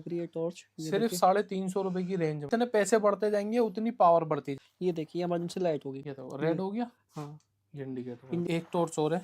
ये टॉर्च सिर्फ 350 रुपए की रेंज में। जितने पैसे बढ़ते जाएंगे उतनी पावर बढ़ती जाएगी। ये देखिए इमरजेंसी लाइट होगी। ये तो रेड हो गया। हाँ। इंडिकेटर। एक टॉर्च और है।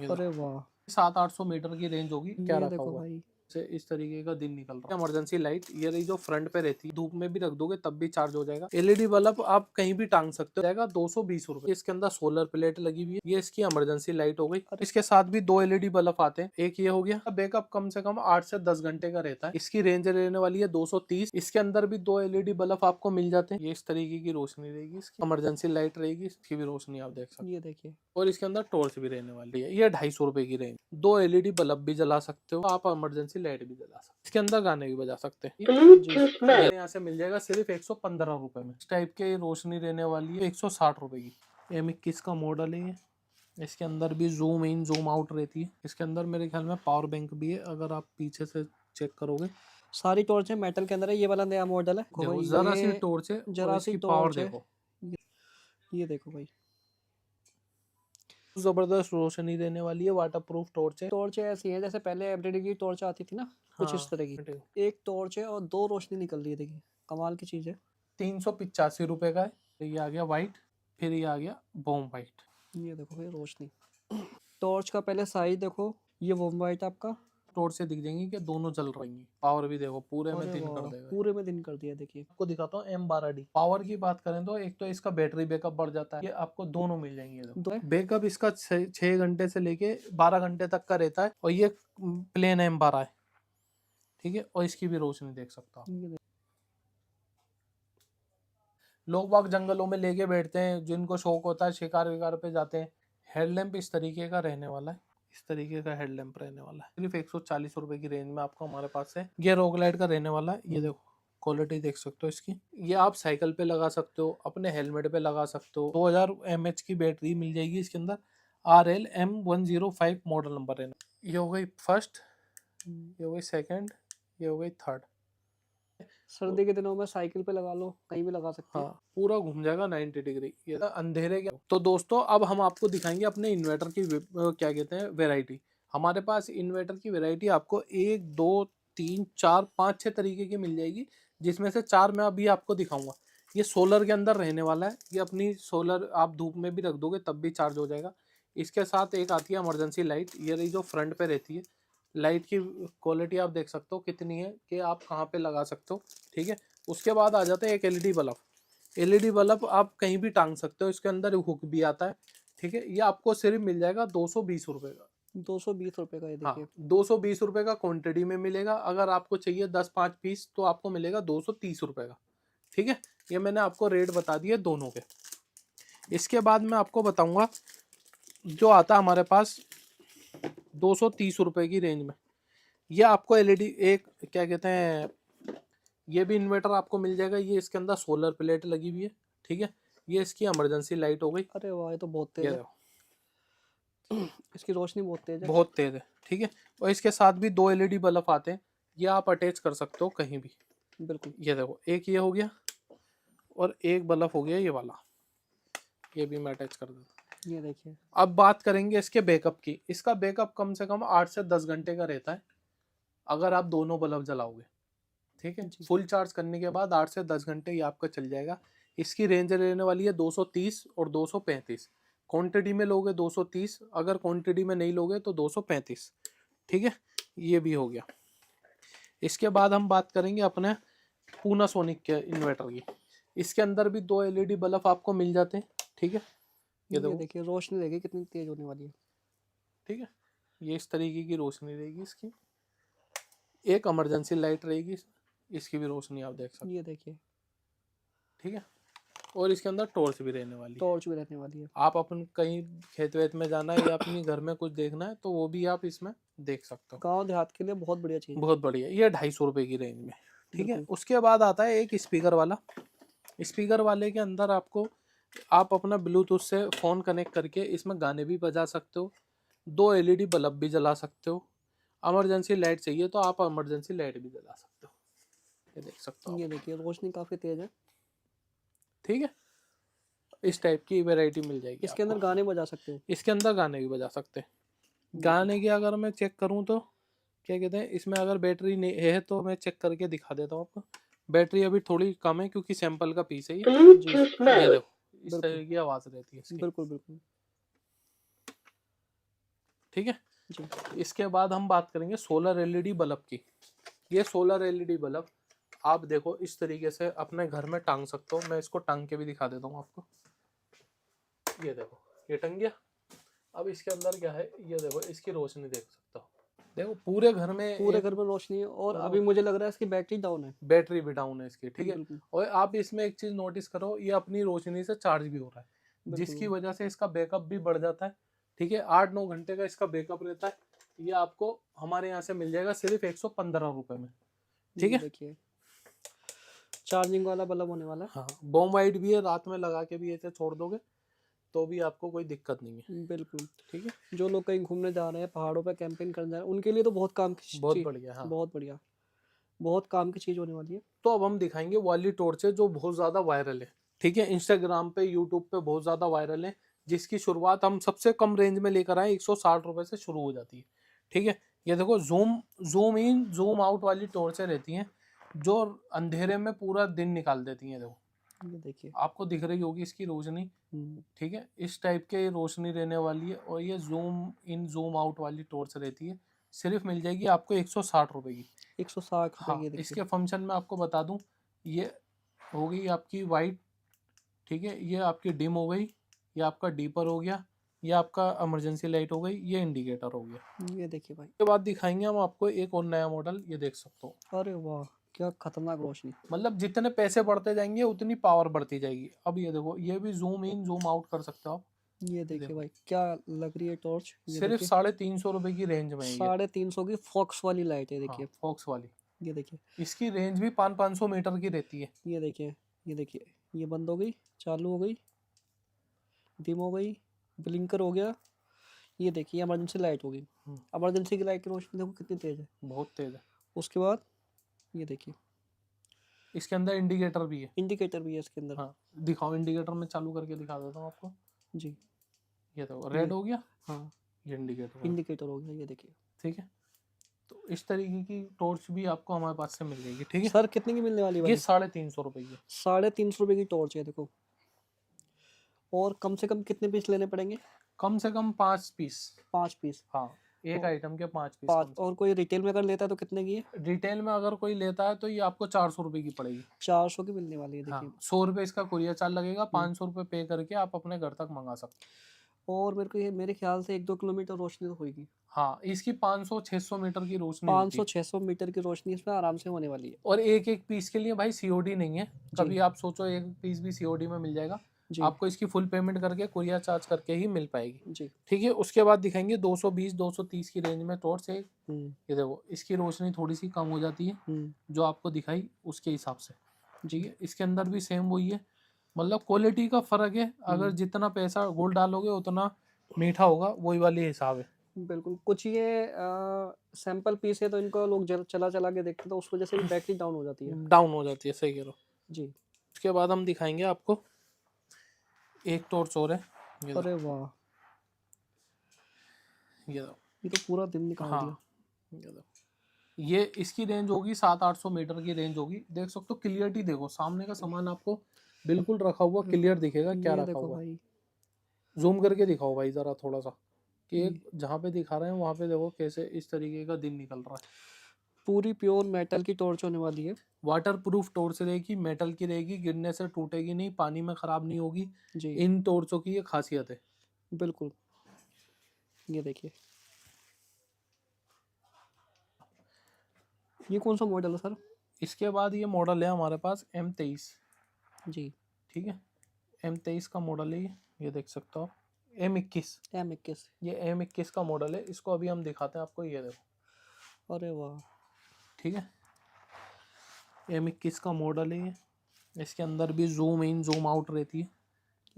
अरे वाह। 700-800 मीटर की रेंज होगी। क्या ये रखा देखो हुआ है भाई। से इस तरीके का दिन निकल रहा है। इमरजेंसी लाइट ये रही जो फ्रंट पे रहती है, धूप में भी रख दोगे तब भी चार्ज हो जाएगा। एलईडी बल्ब आप कहीं भी टांग सकते हो, जाएगा 220 रुपए। इसके अंदर सोलर प्लेट लगी हुई है। ये इसकी इमरजेंसी लाइट हो गई। इसके साथ भी 2 एलईडी बल्ब आते हैं। एक ये हो गया। बैकअप कम से कम 8 से 10 घंटे का रहता है। इसकी रेंज रहने वाली है 230। इसके अंदर भी 2 एलईडी बल्ब आपको मिल जाते हैं। ये इस तरीके की रोशनी रहेगी। इसकी इमरजेंसी लाइट रहेगी, इसकी भी रोशनी आप देख सकते हैं। ये देखिए। और इसके अंदर टॉर्च भी रहने वाली है। ये 250 रुपए की रेंज। 2 एलईडी बल्ब भी जला सकते हो आप, इमरजेंसी लाइट भी जला सकते हो। इसके अंदर गाने भी बजा सकते हैं। ये यहाँ से मिल जाएगा सिर्फ 115 रुपए में। इस टाइप के रोशनी रहने वाली है 160 रुपए की। M21 का मॉडल है ये। इसके अंदर भी जूम इन जूम आउट रहती है। इसके अंदर मेरे ख्याल में पावर बैंक भी है, अगर आप पीछे से चेक करोगे। सारी टॉर्च है मेटल के अंदर है। ये वाला नया मॉडल है। देखो जरा सी टॉर्च है और जरा सी इसकी पावर टॉर्च है। देखो। ये देखो भाई, जबरदस्त रोशनी देने वाली है। वाटर प्रूफ टॉर्च है। टॉर्च ऐसी है जैसे पहले एवरीडे की टॉर्च आती थी ना, कुछ इस तरह की। एक टॉर्च है और 2 रोशनी निकल रही है। देखिए कमाल की चीज है। 385 रुपए का है। ये आ गया व्हाइट, फिर ये आ गया बॉम व्हाइट। ये देखो भाई रोशनी। टॉर्च का पहले साइज देखो, ये वो वाइट आपका। टॉर्च से दिख जाएंगी कि दोनों जल रही हैं। पावर भी देखो पूरे में दिन कर देगा। पूरे में दिन कर दिया। देखिए आपको दिखाता हूँ M12D। पावर की बात करें तो एक तो इसका बैटरी बैकअप बढ़ जाता है। ये आपको दोनों मिल जाएंगे। बैकअप इसका 6 घंटे से लेके 12 घंटे तक का रहता है। और ये प्लेन M12 है, ठीक है। और इसकी भी रोशनी देख सकता हूँ। लोग बाग जंगलों में लेके बैठते हैं, जिनको शौक होता है शिकार विकार पे जाते हैं। हेडलैम्प इस तरीके का रहने वाला है। इस तरीके का हेडलैम्प रहने वाला है। सिर्फ 140 रुपए की रेंज में आपको हमारे पास है। ये रॉक लाइट का रहने वाला है। ये देखो क्वालिटी देख सकते हो इसकी। ये आप साइकिल पे लगा सकते हो, अपने हेलमेट पे लगा सकते हो। 2000 mAh की बैटरी मिल जाएगी इसके अंदर। RLM105 मॉडल नंबर है। ये हो गई फर्स्ट, ये हो गई सेकंड, ये हो गई थर्ड। सर्दी के दिनों में साइकिल पे लगा लो, कहीं भी लगा सकते हो। हाँ, पूरा घूम जाएगा 90 डिग्री। ये अंधेरे के। तो दोस्तों अब हम आपको दिखाएंगे अपने इन्वर्टर की क्या कहते हैं वैरायटी। हमारे पास इन्वर्टर की वैरायटी आपको 1 2 3 4 5 6 तरीके की मिल जाएगी, जिसमें से 4 मैं अभी आपको दिखाऊंगा। ये सोलर के अंदर रहने वाला है। ये अपनी सोलर आप धूप में भी रख दोगे तब भी चार्ज हो जाएगा। इसके साथ एक आती है इमरजेंसी लाइट। ये रही जो फ्रंट पे रहती है। लाइट की क्वालिटी आप देख सकते हो कितनी है कि आप कहाँ पे लगा सकते हो, ठीक है। उसके बाद आ जाता है एक एलईडी बल्ब। एलईडी बल्ब आप कहीं भी टांग सकते हो। इसके अंदर हुक भी आता है, ठीक है। ये आपको सिर्फ मिल जाएगा 220 रुपए का। 220 रुपए का। ये देखिए। हाँ, 220 रुपए का क्वांटिटी में मिलेगा। अगर आपको चाहिए 10-5 पीस तो आपको मिलेगा 230 रुपए का, ठीक है। ये मैंने आपको रेट बता दिए दोनों के। इसके बाद मैं आपको बताऊंगा जो आता है हमारे पास 230 रुपए की रेंज में। ये आपको एलईडी एक क्या कहते हैं, ये भी इन्वर्टर आपको मिल जाएगा। ये इसके अंदर सोलर प्लेट लगी हुई है, ठीक है। ये इसकी इमरजेंसी लाइट हो गई। अरे वाह, ये तो बहुत तेज है। इसकी रोशनी बहुत तेज है। बहुत तेज है, ठीक है। और इसके साथ भी 2 एलईडी बल्ब आते हैं। ये आप अटैच कर सकते हो कहीं भी। बिल्कुल। ये देखो एक ये हो गया और एक बल्ब हो गया ये वाला। ये भी मैं अटैच कर देता हूँ। ये देखिए। अब बात करेंगे इसके बैकअप की। इसका बैकअप कम से कम 8 से 10 घंटे का रहता है, अगर आप दोनों बल्ब जलाओगे, ठीक है। फुल चार्ज करने के बाद 8 से 10 घंटे ये आपका चल जाएगा। इसकी रेंज रहने वाली है 230 और 235। क्वांटिटी में लोगे 230, अगर क्वांटिटी में नहीं लोगे तो 235, ठीक है। ये भी हो गया। इसके बाद हम बात करेंगे अपने पूनासोनिक के इन्वर्टर की। इसके अंदर भी 2 एलईडी बल्ब आपको मिल जाते हैं, ठीक है। ये देखिए रोशनी देखिए कितनी तेज होने वाली है, ठीक है। ये इस तरीके की रोशनी रहेगी इसकी। एक इमरजेंसी लाइट रहेगी, इसकी भी रोशनी आप देख सकते हैं। ये देखिए, ठीक है। और इसके अंदर टॉर्च भी रहने वाली है। टॉर्च भी रहने वाली है। आप अपन कहीं खेत वेत में जाना है या अपनी घर में कुछ देखना है तो वो भी आप इसमें देख सकते हो। गांव देहात के लिए बहुत बढ़िया चीज है। बहुत बढ़िया। ये 250 रुपए की रेंज में, ठीक है। उसके बाद आता है एक स्पीकर वाला। स्पीकर वाले के अंदर आपको आप अपना ब्लूटूथ से फोन कनेक्ट करके इसमें गाने भी बजा सकते हो। 2 एलईडी बल्ब भी जला सकते हो। इमरजेंसी लाइट चाहिए तो आप इमरजेंसी लाइट भी जला सकते हो। ये देख सकते हो। ये देखिए रोशनी काफी तेज है, ठीक है। इस टाइप की वैरायटी मिल जाएगी। इसके अंदर गाने बजा सकते हो। इसके अंदर गाने भी बजा सकते हैं। गाने की अगर मैं चेक करूं तो क्या कहते हैं, इसमें अगर बैटरी नहीं है तो मैं चेक करके दिखा देता हूँ आपको। बैटरी अभी थोड़ी कम है क्योंकि सैंपल का पीस है ये। जी, ये देखो इस बिल्कुल, तरह की आवाज रहती है इसकी। बिल्कुल, बिल्कुल। ठीक है। जी, इसके बाद हम बात करेंगे सोलर एलईडी बल्ब की। ये सोलर एलईडी बल्ब आप देखो इस तरीके से अपने घर में टांग सकते हो। मैं इसको टांग के भी दिखा देता हूँ आपको। ये देखो ये टंग गया। अब इसके अंदर क्या है, ये देखो इसकी रोशनी देख सकते हो। देखो पूरे घर में पूरे एक घर में रोशनी है और मतलब अभी मुझे लग रहा है इसकी बैटरी डाउन है। बैटरी भी डाउन है इसकी। ठीक है। बिल्कुल, और आप इसमें एक चीज नोटिस करो, ये अपनी रोशनी से चार्ज भी हो रहा है, जिसकी बिल्कुल। वजह से इसका बैकअप भी बढ़ जाता है। ठीक है। 8-9 घंटे का इसका बैकअप रहता है। ये आपको हमारे यहाँ से मिल जाएगा सिर्फ 115 रुपए में। ठीक ये है। देखिए, चार्जिंग वाला बल्ब होने वाला है। हाँ बॉम वाइट भी है, रात में लगा के भी ऐसे छोड़ दोगे तो भी आपको कोई दिक्कत नहीं है। बिल्कुल। ठीक है। जो लोग कहीं घूमने जा रहे हैं, पहाड़ों पे कैंपिंग करने जा रहे हैं, उनके लिए तो बहुत काम की बहुत चीज़, बढ़िया। हाँ बहुत बढ़िया, बहुत काम की चीज़ होने वाली है। तो अब हम दिखाएंगे वाली टॉर्चें जो बहुत ज्यादा वायरल है। ठीक है। इंस्टाग्राम पे यूट्यूब पे बहुत ज्यादा वायरल है, जिसकी शुरुआत हम सबसे कम रेंज में लेकर आए 160 रुपए से शुरू हो जाती है। ठीक है। ये देखो zoom zoom in zoom out वाली टॉर्चें रहती हैं जो अंधेरे में पूरा दिन निकाल देती हैं। देखो ये देखिए। आपको दिख रही होगी इसकी रोशनी। ठीक है। इस टाइप के रोशनी रहने वाली है और ये जूम इन जूम आउट वाली टॉर्च रहती है। सिर्फ मिल जाएगी आपको 160 रुपए की। 160 रुपए हाँ की, देखिए। इसके फंक्शन में आपको बता दूं, ये हो गई आपकी वाइट। ठीक है। ये आपकी डिम हो गई, ये आपका डीपर हो गया, ये आपका इमरजेंसी लाइट हो गई, ये इंडिकेटर हो गया। ये देखिए भाई। उसके बाद दिखाएंगे हम आपको एक और नया मॉडल, ये देख सकते हो। अरे वाह, क्या खतरनाक रोशनी। मतलब जितने पैसे बढ़ते जाएंगे उतनी पावर बढ़ती जाएगी। अब ये देखो ये भी जूम इन जूम आउट कर सकते हो आप। ये देखिए देखो भाई, क्या लग रही है टॉर्च। ये सिर्फ देखिए, 350 रुपए की रेंज में है ये। 350 की फॉक्स वाली लाइट है, हाँ देखिए। फॉक्स वाली। ये देखिए, इसकी रेंज भी 500 मीटर की रहती है। ये देखिए, ये देखिए, ये बंद हो गई, चालू हो गई, डिम हो गई, ब्लिंकर हो गया। ये देखिए, इमरजेंसी लाइट होगी। इमरजेंसी की लाइट की रोशनी देखो कितनी तेज है। बहुत तेज है। उसके बाद ये देखिए, इसके अंदर इंडिकेटर भी है। इंडिकेटर भी है इसके अंदर। हाँ दिखाओ, इंडिकेटर में चालू करके दिखा देता हूँ आपको। जी। ये देखो रेड ये, हो गया, हाँ, ये इंडिकेटर हो गया। इंडिकेटर हो गया, ये देखिए। ठीक है। तो इस तरीके की टॉर्च भी आपको हमारे पास से मिल जाएगी। ठीक है। सर कितने की मिलने वाली ये भाई? 350 रुपए की है। 350 रुपए की टॉर्च है, देखो। और कम से कम कितने पीस लेने पड़ेंगे? कम से कम 5 पीस। 5 पीस। हाँ एक तो आइटम के 5 पीस। 5। और कोई रिटेल में अगर लेता है तो कितने की है? रिटेल में अगर कोई लेता है तो ये आपको 400 रुपए की पड़ेगी। 400 की मिलने वाली है, हाँ देखिए। 100 रुपए इसका कुरियर चार्ज लगेगा, 500 रुपए पे करके आप अपने घर तक मंगा सकते हैं। और मेरे को ये, मेरे ख्याल से 1-2 किलोमीटर रोशनी तो होगी। हाँ इसकी 500-600 मीटर की रोशनी होती है। 500-600 मीटर की रोशनी इसमें आराम से होने वाली है। और एक एक पीस के लिए भाई सीओडी नहीं है। जी। कभी आप सोचो एक पीस भी सीओडी में मिल जाएगा, जी। आपको इसकी फुल पेमेंट करके कुरियर चार्ज करके ही मिल पाएगी। जी। ठीक है। उसके बाद दिखाएंगे 220-230 की रेंज में टॉर्च है। हम्म। ये देखो इसकी रोशनी थोड़ी सी कम हो जाती है, जो आपको दिखाई उसके हिसाब से। ठीक है। इसके अंदर भी सेम वही है, मतलब क्वालिटी का फर्क है। अगर जितना पैसा गोल्ड डालोगे उतना मीठा होगा, वही वाली हिसाब है। बिल्कुल। कुछ ये सैंपल पीस है तो इनको लोग चला चला के देखते हैं, तो उस वजह से भी बैटरी डाउन हो जाती है। डाउन हो जाती है, सही कह रहे हो। जी। उसके बाद हम दिखाएंगे आपको एक टॉर्च और है। ये अरे वाह, ये दो। ये तो पूरा दिन निकाल हाँ दिया। ये दो। ये इसकी रेंज होगी 700-800 मीटर की रेंज होगी। देख सकते हो क्लियरिटी, देखो सामने का सामान आपको बिल्कुल रखा हुआ क्लियर दिखेगा क्या ये रखा देखो हुआ। भाई, जूम करके दिखाओ भाई जरा थोड़ा सा, कि जहाँ पे दिखा रहे हैं वहाँ पे देखो कैसे इस तरीके का दिन निकल रहा है। पूरी प्योर मेटल की टॉर्च होने वाली है। वाटर प्रूफ टॉर्च रहेगी, मेटल की रहेगी, गिरने से टूटेगी नहीं, पानी में खराब नहीं होगी। जी। इन टॉर्चों की ये खासियत है। बिल्कुल। ये देखिए, ये कौन सा मॉडल है सर? इसके बाद ये मॉडल है हमारे पास M23। जी। ठीक है। M23 का मॉडल है ये देख सकते हो आप। M21, M21। ये M21 का मॉडल है। इसको अभी हम दिखाते हैं आपको, ये देखो। अरे वाह, ठीक है। M21 का मॉडल है ये। इसके अंदर भी जूम इन जूम आउट रहती है, ये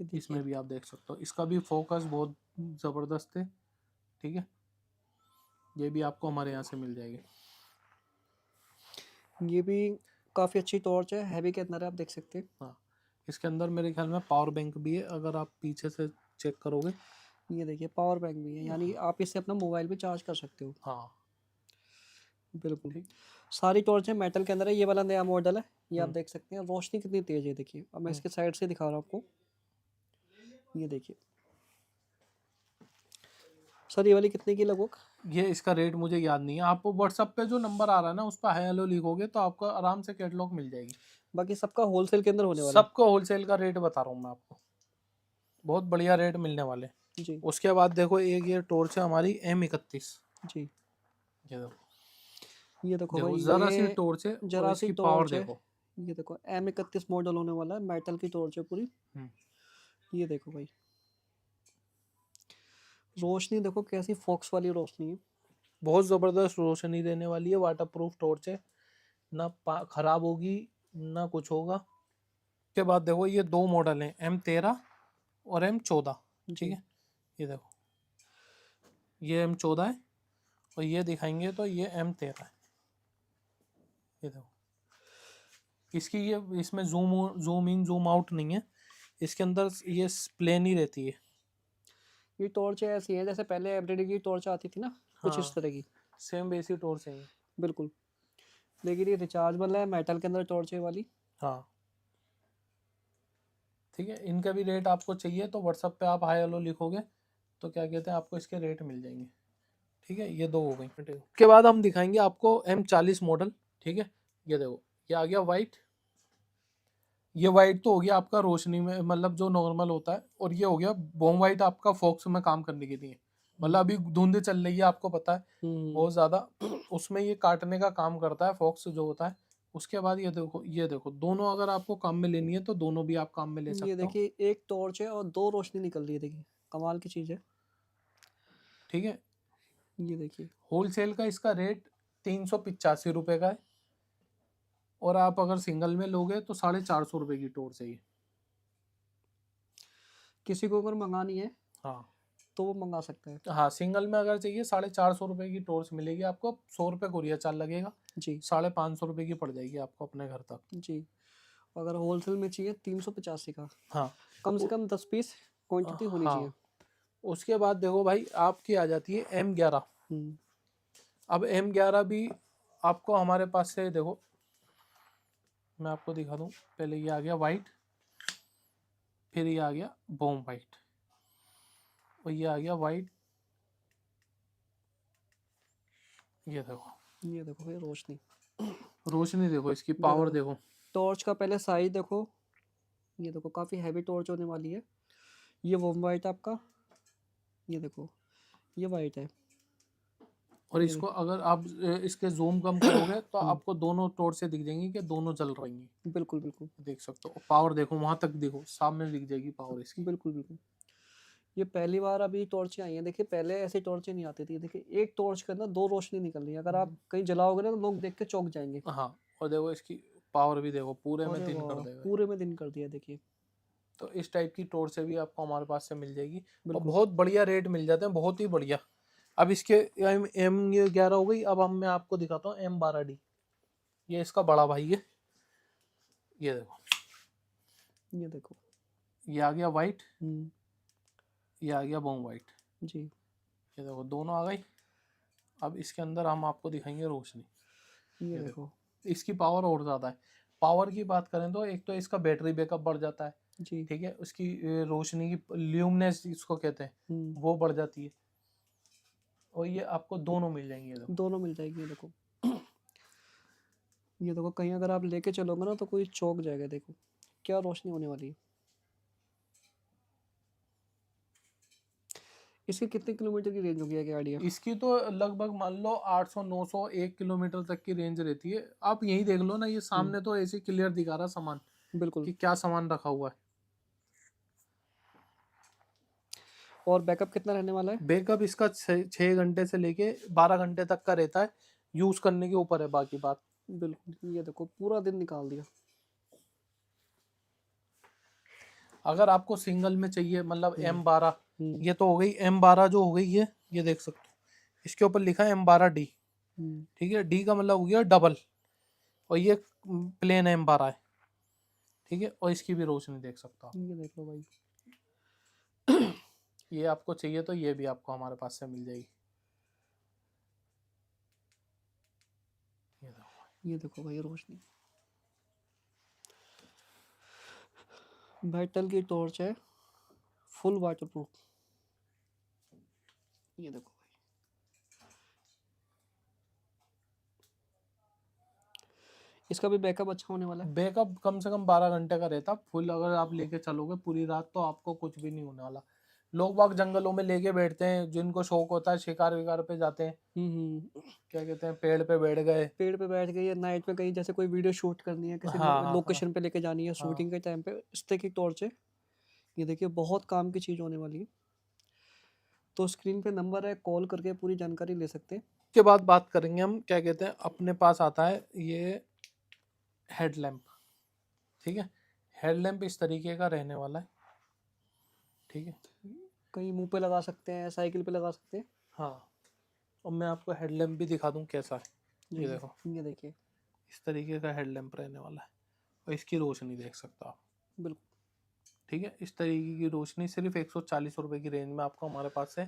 देखिए। इसमें भी आप देख सकते हो। इसका भी फोकस बहुत ज़बरदस्त है। ठीक है। ये भी आपको हमारे यहाँ से मिल जाएगी। ये भी काफ़ी अच्छी टॉर्च है, हैवी के अंदर है, आप देख सकते हैं। हाँ इसके अंदर मेरे ख्याल में पावर बैंक भी है, अगर आप पीछे से चेक करोगे। ये देखिए, पावर बैंक भी है, यानी आप इससे अपना मोबाइल भी चार्ज कर सकते हो। हाँ बिल्कुल। ठीक। सारी टॉर्च है मेटल के अंदर है, ये वाला नया मॉडल है, ये आप हम्म, देख सकते हैं रोशनी कितनी तेज है, देखिए अब मैं हम्म। इसके साइड से दिखा रहा हूँ आपको, ये देखिए सर ये वाली कितने की लगभग? ये इसका रेट मुझे याद नहीं है, आपको व्हाट्सएप पे जो नंबर आ रहा है ना उस पर हाय हेलो लिखोगे तो आपको आराम से कैटलॉग मिल जाएगी। बाकी सबका होलसेल के अंदर होने वाला है। सबको होलसेल का रेट बता रहा हूँ मैं आपको, बहुत बढ़िया रेट मिलने वाले। जी उसके बाद देखो एक ये टॉर्च है हमारी M31। जी। ये देखो, ये देखो देखो भाई, जरा सी ये टॉर्च है और जरा सी इसकी पावर टॉर्च है, देखो। ये देखो M31 मॉडल होने वाला है, मेटल की टॉर्च है पूरी। हम्म, ये देखो भाई, रोशनी देखो कैसी फॉक्स वाली रोशनी है। बहुत जबरदस्त रोशनी देने वाली है, वाटर प्रूफ टॉर्च है, ना खराब होगी ना कुछ होगा। उसके बाद देखो ये दो मॉडल हैं, M13 और M14। ठीक जी है, ये देखो ये M14 है और ये दिखाएंगे तो ये M13 है। ये देखो इसकी ये इसमें जूम इन जूम आउट नहीं है, इसके अंदर ये प्लेन ही रहती है। ये टॉर्च ऐसी है जैसे पहले एवरीडे की टॉर्च आती थी ना, कुछ इस हाँ, तरह की। सेम बेसिक टॉर्च है ये। बिल्कुल, लेकिन ये रिचार्जेबल है, मेटल के अंदर टॉर्च है वाली। हाँ ठीक है, इनका भी रेट आपको चाहिए तो व्हाट्सएप पे आप हाय हेलो लिखोगे तो क्या कहते हैं आपको इसके रेट मिल जाएंगे। ठीक है, ये दो हो गई। उसके बाद हम दिखाएंगे आपको M40 मॉडल। ठीक है, ये देखो ये आ गया वाइट। ये वाइट तो हो गया आपका रोशनी में, मतलब जो नॉर्मल होता है, और ये हो गया बॉम वाइट आपका फोक्स में काम करने के लिए। मतलब अभी धुंध चल रही है आपको पता है हम्म। बहुत ज्यादा, उसमें ये काटने का काम करता है फोक्स जो होता है। उसके बाद ये देखो दोनों अगर आपको काम में लेनी है तो दोनों भी आप काम में ले ये सकते हो। देखिए एक टॉर्च है और दो रोशनी निकल रही है, देखिए कमाल की चीज़ है। ठीक है, ये देखिए होलसेल का इसका रेट 385 रुपये का है, और आप अगर सिंगल में लोगे तो 450 रुपये की टॉर्च है ये। किसी को अगर मंगानी है हाँ तो वो मंगा सकता है। हाँ, सिंगल में अगर चाहिए 450 रुपये की टॉर्च मिलेगी आपको, 100 रुपये कुरियर चार्ज लगेगा, जी 550 रुपये की पड़ जाएगी आपको अपने घर तक। जी। अगर होलसेल में चाहिए 385 का, हाँ कम से कम 10 पीस क्वांटिटी होनी चाहिए। हाँ। उसके बाद देखो भाई आपकी आ जाती है M11। हम्म। अब M11 भी आपको हमारे पास से देखो, मैं आपको दिखा दूँ, पहले ये आ गया वाइट, फिर ये आ गया बॉम वाइट, और ये आ गया वाइट। ये देखो ये देखो भाई रोशनी, रोशनी देखो, इसकी पावर देखो देखो। टॉर्च का पहले साइज देखो, ये देखो काफ़ी हैवी टॉर्च होने वाली है। ये वो वाइट आपका, ये देखो ये वाइट है। और ये इसको अगर आप इसके जूम कम करोगे तो हम्म, आपको दोनों टॉर्च से दिख जाएंगी कि दोनों जल रही हैं। बिल्कुल बिल्कुल देख सकते हो पावर, देखो वहां तक देखो सामने दिख जाएगी पावर इसकी। बिल्कुल बिल्कुल। ये पहली बार अभी टॉर्चें आई हैं, देखिए पहले ऐसी टॉर्चें नहीं आती थी, देखिए एक टॉर्च के अंदर दो रोशनी निकल रही है, अगर आप कहीं जलाओगे ना तो लोग देख के चौंक जाएंगे। हाँ, और देखो इसकी पावर भी देखो, पूरे में अरे दिन कर वाह, देगा ये। पूरे में दिन कर दिया देखिए। तो इस टाइप की टॉर्च से भी आपको हमारे पास से मिल जाएगी, और बिल्कुल बहुत बढ़िया रेट मिल जाते हैं, बहुत ही बढ़िया। अब इसके M11 हो गई, अब मैं आपको दिखाता हूँ M12D। ये इसका बड़ा भाई है। ये देखो ये देखो। ये आ गया वाइट, हम्म। ये आ गया बॉम वाइट। जी ये देखो दोनों आ गई। अब इसके अंदर हम आपको दिखाएंगे रोशनी। ये ये देखो। देखो इसकी पावर और ज़्यादा है। पावर की बात करें तो एक तो इसका बैटरी बैकअप बढ़ जाता है। जी। ठीक है, उसकी रोशनी की ल्यूमिनेस इसको कहते हैं, हम्म। वो बढ़ जाती है। और ये आपको दोनों मिल जाएंगे, ये देखो। दोनों मिल जाएगी, ये देखो। ये देखो कहीं अगर आप लेके चलोगे ना तो कोई चौंक जाएगा, देखो क्या रोशनी होने वाली है। इसकी कितने किलोमीटर की रेंज होगी, क्या आइडिया? इसकी तो लगभग मान लो 800 900 1 किलोमीटर तक की रेंज रहती है। आप यही देख लो ना, ये सामने तो ऐसे क्लियर दिखा रहा सामान बिल्कुल। कि क्या सामान रखा हुआ है। और बैकअप कितना रहने वाला है? बैकअप इसका 6 घंटे से लेके 12 घंटे तक का रहता है, यूज करने के ऊपर है बाकी बात। बिल्कुल, ये देखो पूरा दिन निकाल दिया। अगर आपको सिंगल में चाहिए, मतलब M12, हम्म। ये तो हो गई M12 जो हो गई है, ये देख सकते हो इसके ऊपर लिखा है M12D। हम्म। ठीक है, डी का मतलब हो गया डबल, और ये प्लेन M12 है। ठीक है, और इसकी भी रोशनी देख सकते हो आप। ये देख लो भाई। ये आपको चाहिए तो ये भी आपको हमारे पास से मिल जाएगी। ये देखो भाई रोशनी, मेटल की टॉर्च है, फुल वाटर प्रूफ। ये देखो भाई, इसका भी बैकअप अच्छा होने वाला है। बैकअप कम से कम 12 घंटे का रहता फुल, अगर आप लेके चलोगे पूरी रात तो आपको कुछ भी नहीं होने वाला। लोग बाग जंगलों में लेके बैठते हैं, जिनको शौक होता है शिकार विकार पे जाते हैं, क्या कहते हैं, पेड़ पे बैठ गए। पेड़ पे बैठ गए या नाइट में कहीं जैसे कोई वीडियो शूट करनी है, किसी हाँ हाँ लोकेशन पे लेके जानी है हाँ शूटिंग के टाइम पे, इस तरह की टॉर्च है। ये देखिए बहुत काम की चीज़ होने वाली है। तो स्क्रीन पे नंबर है, कॉल करके पूरी जानकारी ले सकते हैं। उसके बाद बात करेंगे हम, क्या कहते हैं, अपने पास आता है ये हेडलैम्प। ठीक है, हेडलैम्प इस तरीके का रहने वाला है। ठीक है, कहीं मुंह पे लगा सकते हैं, साइकिल पे लगा सकते हैं। हाँ, और मैं आपको हेडलैम्प भी दिखा दूं कैसा है। जी ये जी, देखो, ये देखिए, इस तरीके का हेडलैम्प रहने वाला है, और इसकी रोशनी देख सकते हो आप। बिल्कुल। ठीक है, इस तरीके की रोशनी सिर्फ 140 रुपए की रेंज में आपको हमारे पास से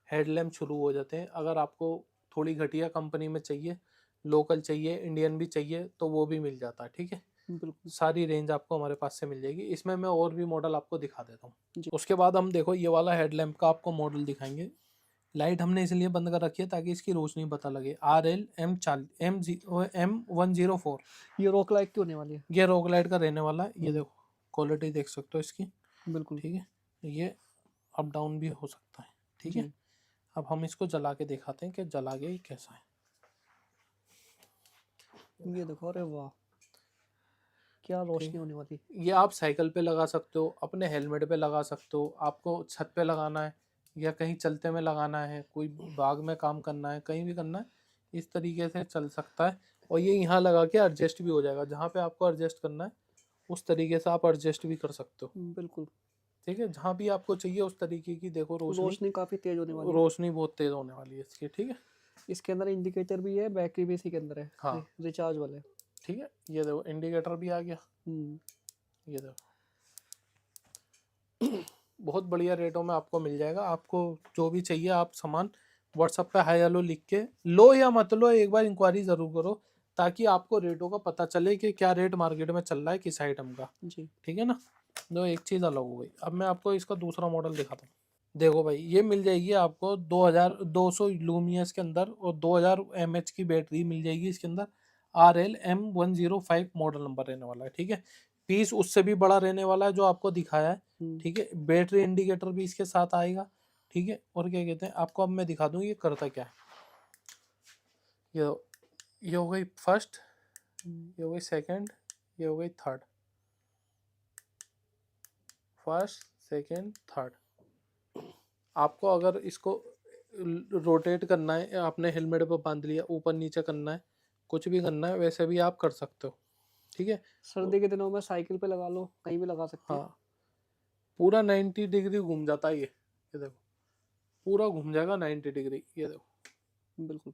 हेडलैम्प शुरू हो जाते हैं। अगर आपको थोड़ी घटिया कंपनी में चाहिए, लोकल चाहिए, इंडियन भी चाहिए, तो वो भी मिल जाता है। ठीक है, बिल्कुल सारी रेंज आपको हमारे पास से मिल जाएगी। इसमें मैं और भी मॉडल आपको दिखा देता हूँ। जी। उसके बाद हम देखो ये वाला हेडलैम्प का आपको मॉडल दिखाएंगे। लाइट हमने इसलिए बंद कर रखी है ताकि इसकी रोशनी पता लगे। RL M104, ये रॉक लाइट की होने वाली है। ये रॉक लाइट का रहने वाला है। ये देखो क्वालिटी देख सकते हो इसकी। बिल्कुल। ठीक है, ये अप डाउन भी हो सकता है। ठीक है, जी, अब हम इसको जला के दिखाते हैं कि जला के कैसा है। ये देखो, अरे वाह क्या ठीक रोशनी है, होने वाली। ये आप साइकिल पे लगा सकते हो, अपने हेलमेट पे लगा सकते हो, आपको छत पे लगाना है या कहीं चलते में लगाना है, कोई बाग में काम करना है, कहीं भी करना है, इस तरीके से चल सकता है। और ये यहाँ लगा के एडजस्ट भी हो जाएगा, जहाँ पे आपको एडजस्ट करना है उस तरीके से आप एडजस्ट भी कर सकते हो। बिल्कुल। ठीक है, जहाँ भी आपको चाहिए उस तरीके की देखो रोशनी, रोशनी काफी तेज होने वाली है। रोशनी बहुत तेज होने वाली है इसकी। ठीक है, इसके अंदर इंडिकेटर भी है, बैटरी भी इसी के अंदर है, हाँ, रिचार्ज वाले। ठीक है, ये देखो इंडिकेटर भी आ गया। हम्म। ये देखो बहुत बढ़िया रेटों में आपको मिल जाएगा। आपको जो भी चाहिए आप सामान व्हाट्सएप पे हाई हेलो लिख के लो या मत लो, एक बार इंक्वायरी जरूर करो, ताकि आपको रेटों का पता चले कि क्या रेट मार्केट में चल रहा है किस आइटम का। जी। ठीक है ना, तो एक चीज़ अलग हो गई। अब मैं आपको इसका दूसरा मॉडल दिखाता हूँ। देखो भाई, ये मिल जाएगी आपको 2200 लूमियस के अंदर, और 2000 mAh की बैटरी मिल जाएगी इसके अंदर। RL M105 मॉडल नंबर रहने वाला है। ठीक है, पीस उससे भी बड़ा रहने वाला है जो आपको दिखाया है। ठीक है, बैटरी इंडिकेटर भी इसके साथ आएगा। ठीक है, और क्या कहते हैं, आपको अब मैं दिखा दूं ये करता क्या है। ये हो गई फर्स्ट, ये हो गई सेकंड, ये हो गई थर्ड। First second third. आपको अगर इसको रोटेट करना है, आपने हेलमेट पर बांध लिया, ऊपर नीचे करना है, कुछ भी करना है, वैसे भी आप कर सकते हो। ठीक है, सर्दी के दिनों में साइकिल पे लगा लो, कहीं भी लगा सकते हैं। हाँ, पूरा 90 डिग्री घूम जाता है ये देखो, पूरा घूम जाएगा 90 डिग्री। ये देखो, बिल्कुल।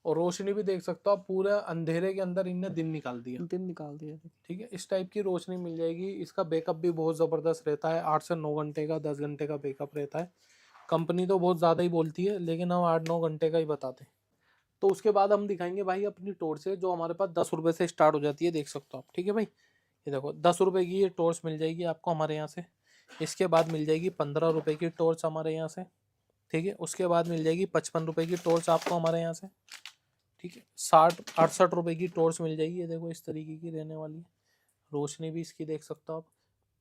और रोशनी भी देख सकते हो आप, पूरा अंधेरे के अंदर इनने दिन निकाल दिया। दिन निकाल दिया। ठीक है, इस टाइप की रोशनी मिल जाएगी। इसका बैकअप भी बहुत ज़बरदस्त रहता है, 8 से 9 घंटे का, 10 घंटे का बैकअप रहता है। कंपनी तो बहुत ज़्यादा ही बोलती है, लेकिन हम 8-9 घंटे का ही बताते हैं। तो उसके बाद हम दिखाएंगे भाई अपनी टॉर्च से, जो हमारे पास 10 रुपये से स्टार्ट हो जाती है, देख सकते हो आप। ठीक है भाई, ये देखो 10 रुपये की ये टॉर्च मिल जाएगी आपको हमारे यहाँ से। इसके बाद मिल जाएगी 15 रुपये की टॉर्च हमारे यहाँ से। ठीक है, उसके बाद मिल जाएगी 55 रुपये की टॉर्च आपको हमारे यहाँ से। ठीक है, 60-68 रुपये की टॉर्च मिल जाएगी। ये देखो इस तरीके की रहने वाली है, रोशनी भी इसकी देख सकते हो आप।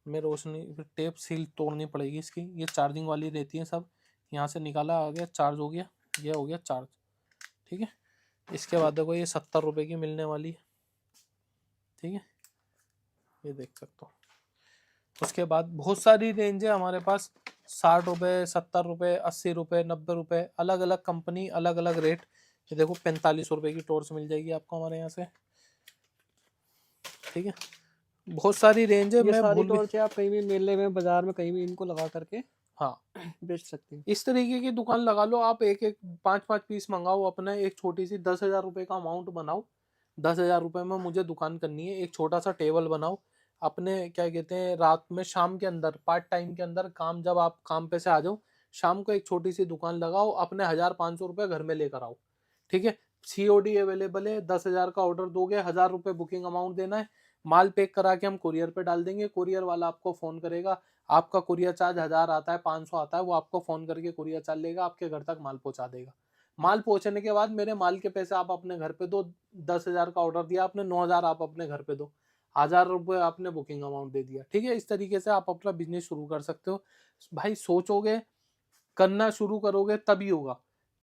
मैं रोशनी टेप सील तोड़नी पड़ेगी इसकी, ये चार्जिंग वाली रहती है सब। यहाँ से निकाला आ गया, चार्ज हो गया, ये हो गया चार्ज। ठीक है, इसके बाद देखो ये 70 रुपये की मिलने वाली है। ठीक है, ये देख सकते हो। उसके बाद बहुत सारी रेंज है हमारे पास, 60 रुपये, 70 रुपये, 80 रुपये, 90 रुपये, अलग अलग कंपनी, अलग अलग रेट। ये देखो 45 रुपये की टॉर्च मिल जाएगी आपको हमारे यहाँ से। ठीक है, बहुत सारी रेंज है, ये मैं सारी भूल भी, टॉर्च आप कहीं भी मेले में, बाजार में, कहीं भी इनको लगा करके हाँ, बेच सकते हैं। इस तरीके की दुकान लगा लो आप। एक एक 5-5 पीस मंगाओ, अपना एक छोटी सी 10,000 रुपये का अमाउंट बनाओ। 10,000 रुपये में मुझे दुकान करनी है, एक छोटा सा टेबल बनाओ अपने, क्या कहते हैं, रात में शाम के अंदर, पार्ट टाइम के अंदर, काम जब आप काम पे से आ जाओ, शाम को एक छोटी सी दुकान लगाओ, अपने 1,000-500 रुपये घर में लेकर आओ। ठीक है, COD अवेलेबल है। 10,000 का ऑर्डर दोगे, 1,000 रुपये बुकिंग अमाउंट देना है, माल पैक करा के हम कुरियर पे डाल देंगे। कुरियर वाला आपको फोन करेगा, आपका कुरियर चार्ज 1,000 आता है, 500 आता है, वो आपको फोन करके कुरियर चार्ज लेगा, आपके घर तक माल पहुंचा देगा। माल पहुंचने के बाद मेरे माल के पैसे आप अपने घर पे दो। 10,000 का ऑर्डर दिया आपने, 9,000 आप अपने घर पे दो, 1,000 रुपये आपने बुकिंग अमाउंट दे दिया। ठीक है, इस तरीके से आप अपना बिजनेस शुरू कर सकते हो भाई। सोचोगे, करना शुरू करोगे तभी होगा।